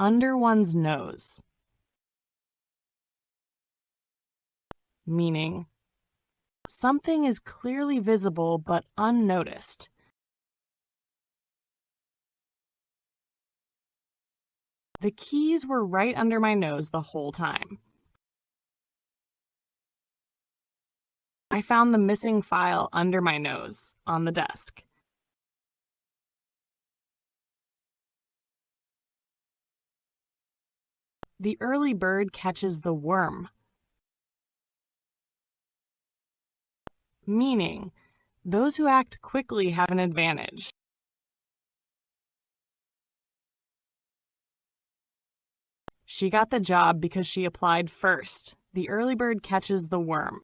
under one's nose, meaning something is clearly visible but unnoticed. The keys were right under my nose the whole time. I found the missing file under my nose on the desk. The early bird catches the worm, meaning those who act quickly have an advantage. She got the job because she applied first. The early bird catches the worm.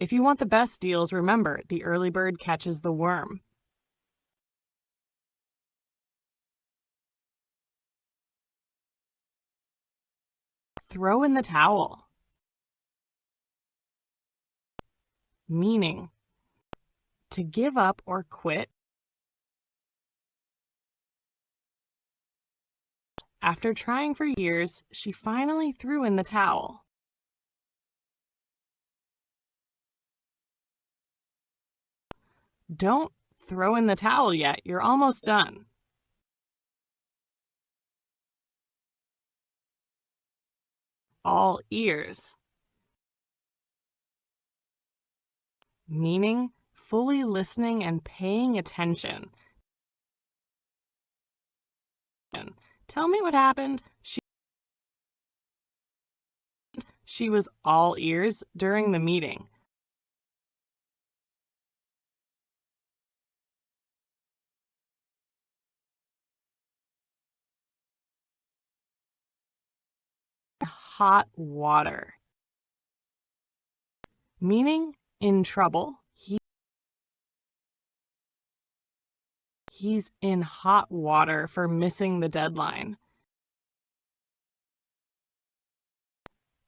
If you want the best deals, remember, the early bird catches the worm. Throw in the towel, meaning to give up or quit. After trying for years, she finally threw in the towel. Don't throw in the towel yet, you're almost done. All ears, meaning fully listening and paying attention. Tell me what happened. She was all ears during the meeting. Hot water, meaning in trouble. He's in hot water for missing the deadline.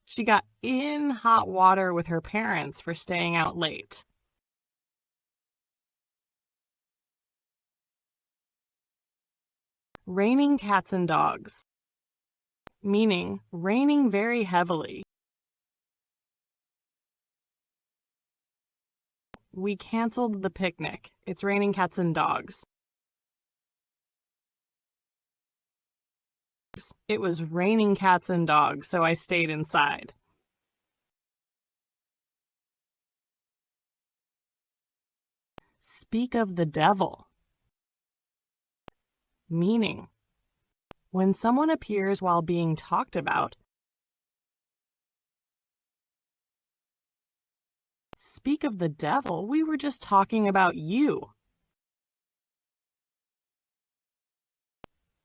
She got in hot water with her parents for staying out late. Raining cats and dogs, meaning raining very heavily. We canceled the picnic. It's raining cats and dogs. It was raining cats and dogs, so I stayed inside. Speak of the devil, meaning when someone appears while being talked about. Speak of the devil, we were just talking about you.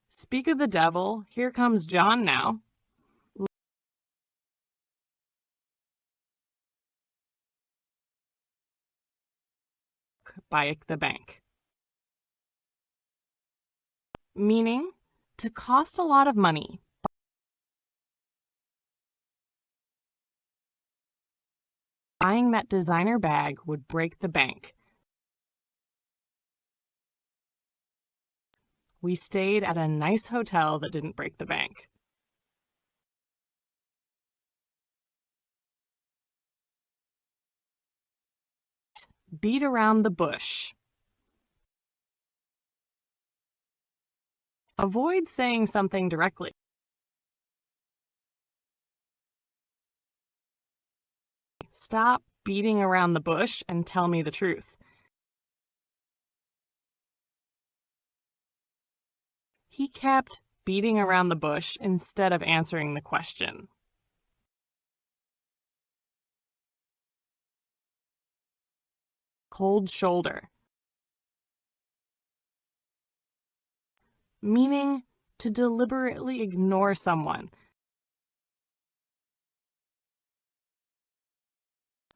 Speak of the devil, here comes John now. By the bank. Meaning, to cost a lot of money. Buying that designer bag would break the bank. We stayed at a nice hotel that didn't break the bank. Beat around the bush. Avoid saying something directly. Stop beating around the bush and tell me the truth. He kept beating around the bush instead of answering the question. Cold shoulder, meaning to deliberately ignore someone.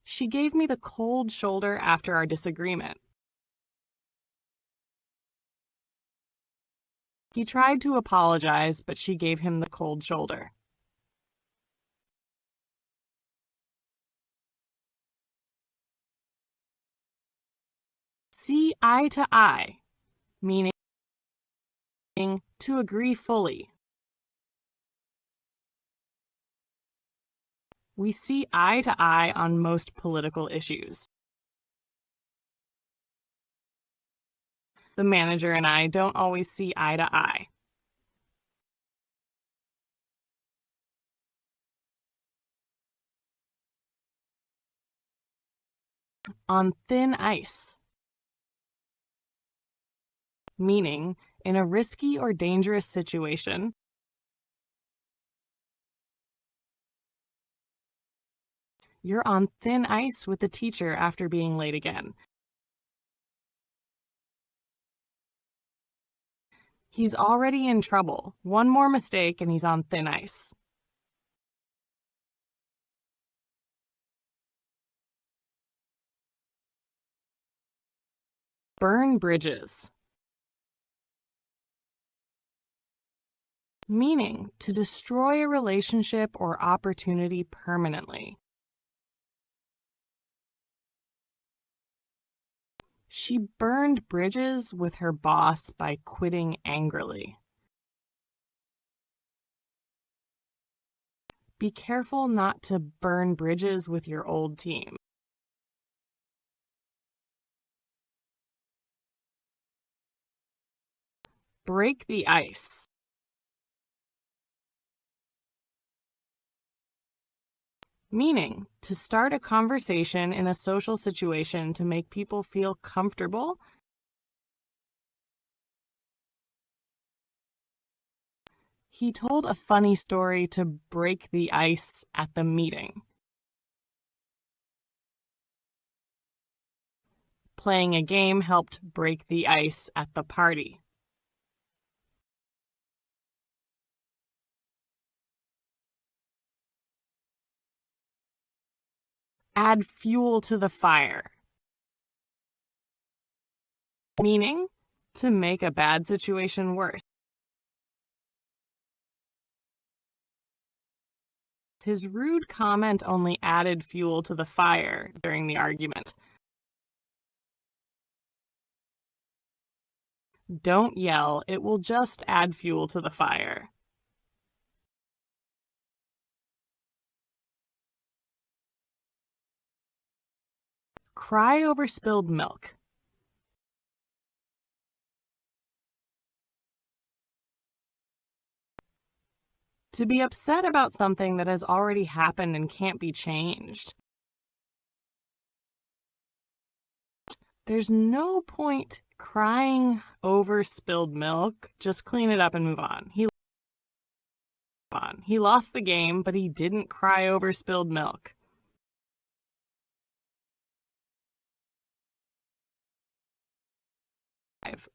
She gave me the cold shoulder after our disagreement. He tried to apologize, but she gave him the cold shoulder. see eye to eye, meaning to agree fully. We see eye to eye on most political issues. The manager and I don't always see eye to eye. On thin ice, meaning in a risky or dangerous situation, you're on thin ice with the teacher after being late again. He's already in trouble. One more mistake and he's on thin ice. Burn bridges, meaning to destroy a relationship or opportunity permanently. She burned bridges with her boss by quitting angrily. Be careful not to burn bridges with your old team. Break the ice, meaning to start a conversation in a social situation to make people feel comfortable. He told a funny story to break the ice at the meeting. Playing a game helped break the ice at the party. Add fuel to the fire, meaning to make a bad situation worse. His rude comment only added fuel to the fire during the argument. Don't yell, it will just add fuel to the fire. Cry over spilled milk. To be upset about something that has already happened and can't be changed. There's no point crying over spilled milk. Just clean it up and move on. He lost the game, but he didn't cry over spilled milk.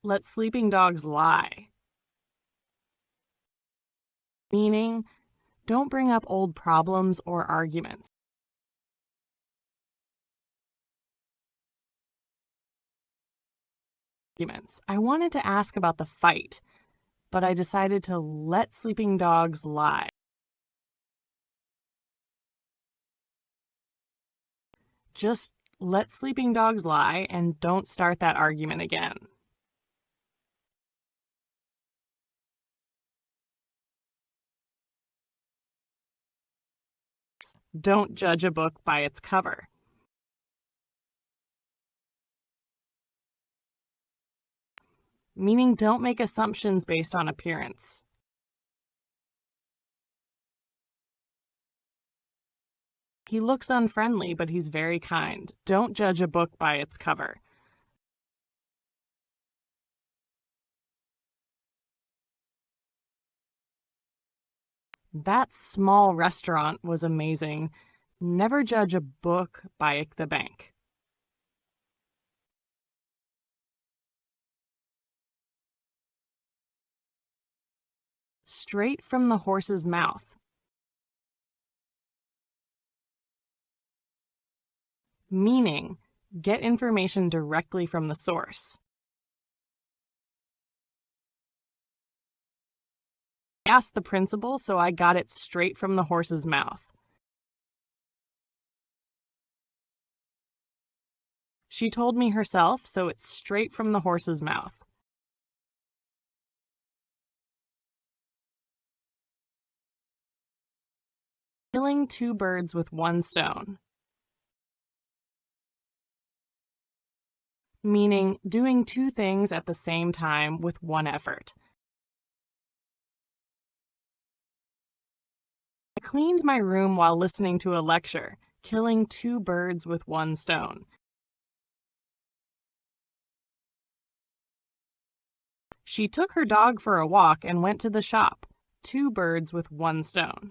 Let sleeping dogs lie. Meaning, don't bring up old problems or arguments. I wanted to ask about the fight, but I decided to let sleeping dogs lie. Just let sleeping dogs lie and don't start that argument again. Don't judge a book by its cover. Meaning don't make assumptions based on appearance. He looks unfriendly, but he's very kind. Don't judge a book by its cover. That small restaurant was amazing. Never judge a book by the bank. Straight from the horse's mouth. Meaning, get information directly from the source. I asked the principal, so I got it straight from the horse's mouth. She told me herself, so it's straight from the horse's mouth. Killing two birds with one stone. Meaning doing two things at the same time with one effort. I cleaned my room while listening to a lecture, killing two birds with one stone. She took her dog for a walk and went to the shop, two birds with one stone.